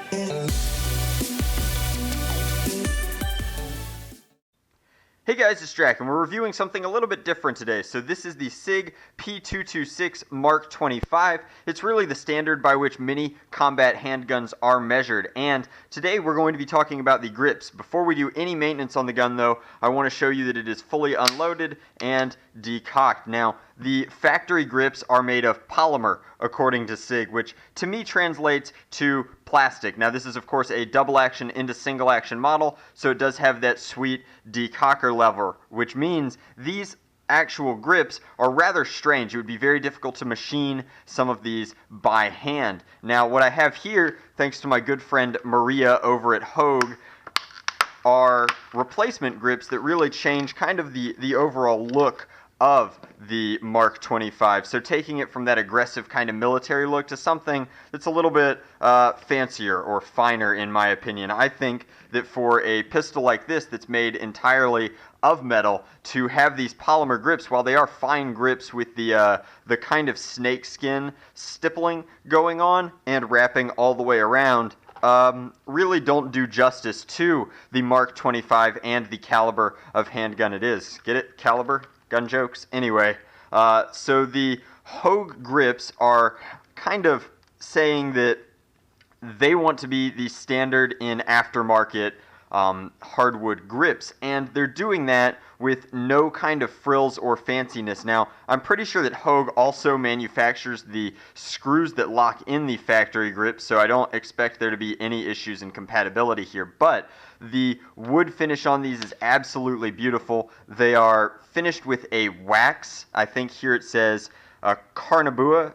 Hey guys, it's Drac, and we're reviewing something a little bit different today. So this is the SIG P226 Mark 25. It's really the standard by which mini combat handguns are measured, and today we're going to be talking about the grips. Before we do any maintenance on the gun though, I want to show you that it is fully unloaded and decocked. Now, the factory grips are made of polymer, according to SIG, which to me translates to plastic. Now, this is of course a double action into single action model, so it does have that sweet decocker lever, which means these actual grips are rather strange. It would be very difficult to machine some of these by hand. Now, what I have here, thanks to my good friend Maria over at Hogue, are replacement grips that really change kind of the overall look of the Mark 25. So taking it from that aggressive kind of military look to something that's a little bit fancier or finer, in my opinion. I think that for a pistol like this that's made entirely of metal, to have these polymer grips, while they are fine grips with the kind of snake skin stippling going on and wrapping all the way around, really don't do justice to the Mark 25 and the caliber of handgun it is. Get it? Caliber? Gun jokes? Anyway, so the Hogue grips are kind of saying that they want to be the standard in aftermarket hardwood grips, and they're doing that with no kind of frills or fanciness. Now, I'm pretty sure that Hogue also manufactures the screws that lock in the factory grips, so I don't expect there to be any issues in compatibility here, but the wood finish on these is absolutely beautiful. They are finished with a wax. I think here it says Carnauba,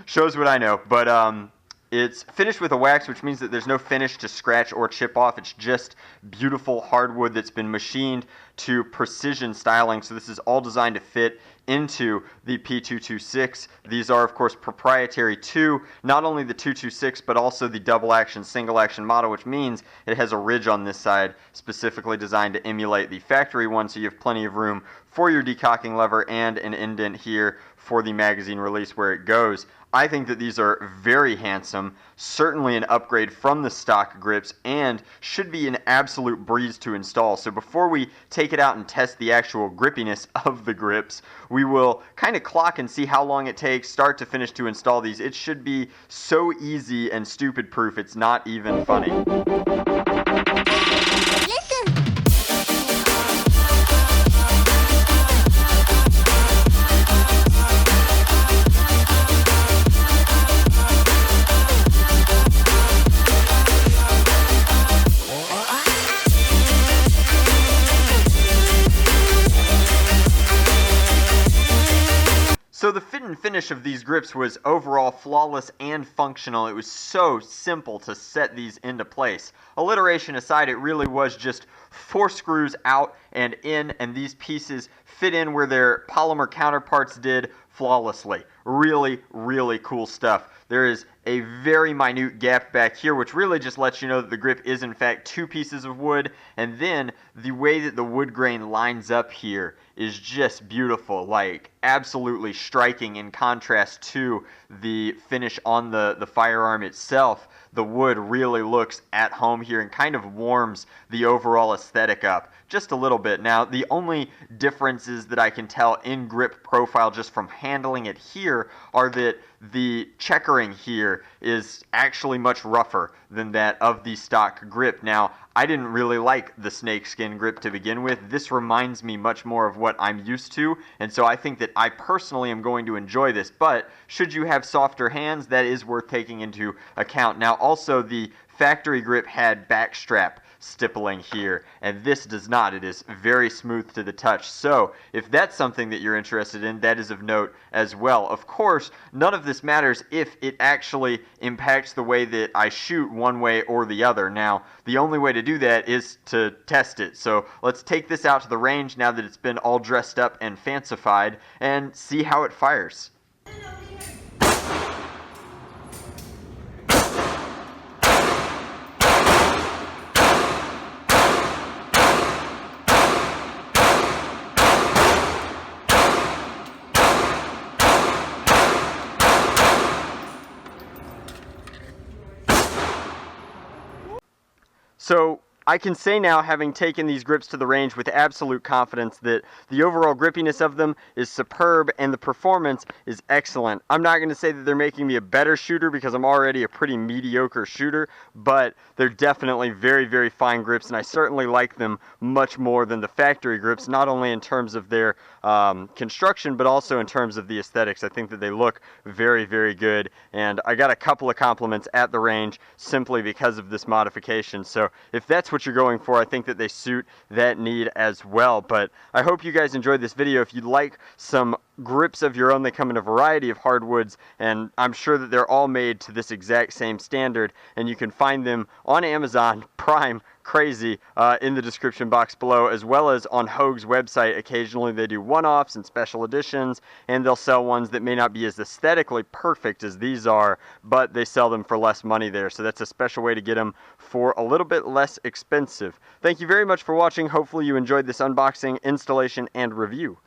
shows what I know, but it's finished with a wax, which means that there's no finish to scratch or chip off. It's just beautiful hardwood that's been machined to precision styling. So this is all designed to fit into the P226. These are, of course, proprietary to not only the 226, but also the double action, single action model, which means it has a ridge on this side specifically designed to emulate the factory one, so you have plenty of room for your decocking lever and an indent here for the magazine release where it goes. I think that these are very handsome, certainly an upgrade from the stock grips, and should be an absolute breeze to install. So before we take it out and test the actual grippiness of the grips, we will kind of clock and see how long it takes start to finish to install these. It should be so easy and stupid proof, it's not even funny. So the fit and finish of these grips was overall flawless and functional. It was so simple to set these into place. Alliteration aside, it really was just 4 screws out and in, and these pieces fit in where their polymer counterparts did flawlessly. Really, really cool stuff. There is a very minute gap back here, which really just lets you know that the grip is in fact 2 pieces of wood, and then the way that the wood grain lines up here is just beautiful, like absolutely striking in contrast to the finish on the firearm itself. The wood really looks at home here and kind of warms the overall aesthetic up just a little bit. Now, the only differences that I can tell in grip profile just from handling it here are that the checkering here is actually much rougher than that of the stock grip. Now, I didn't really like the snakeskin grip to begin with. This reminds me much more of what I'm used to, and so I think that I personally am going to enjoy this, but should you have softer hands, that is worth taking into account. Now, also, the factory grip had backstrap stippling here, and this does not. It is very smooth to the touch. So if that's something that you're interested in, that is of note as well. Of course, none of this matters if it actually impacts the way that I shoot one way or the other. Now, the only way to do that is to test it. So let's take this out to the range now that it's been all dressed up and fancified and see how it fires. So I can say now, having taken these grips to the range with absolute confidence, that the overall grippiness of them is superb and the performance is excellent. I'm not going to say that they're making me a better shooter because I'm already a pretty mediocre shooter, but they're definitely very, very fine grips, and I certainly like them much more than the factory grips, not only in terms of their construction, but also in terms of the aesthetics. I think that they look very, very good, and I got a couple of compliments at the range simply because of this modification. So if that's what you're going for, I think that they suit that need as well. But I hope you guys enjoyed this video. If you'd like some grips of your own, they come in a variety of hardwoods, and I'm sure that they're all made to this exact same standard, and you can find them on Amazon Prime, crazy, in the description box below, as well as on Hogue's website. Occasionally they do one-offs and special editions, and they'll sell ones that may not be as aesthetically perfect as these are, but they sell them for less money there, so that's a special way to get them for a little bit less expensive. Thank you very much for watching. Hopefully you enjoyed this unboxing, installation, and review.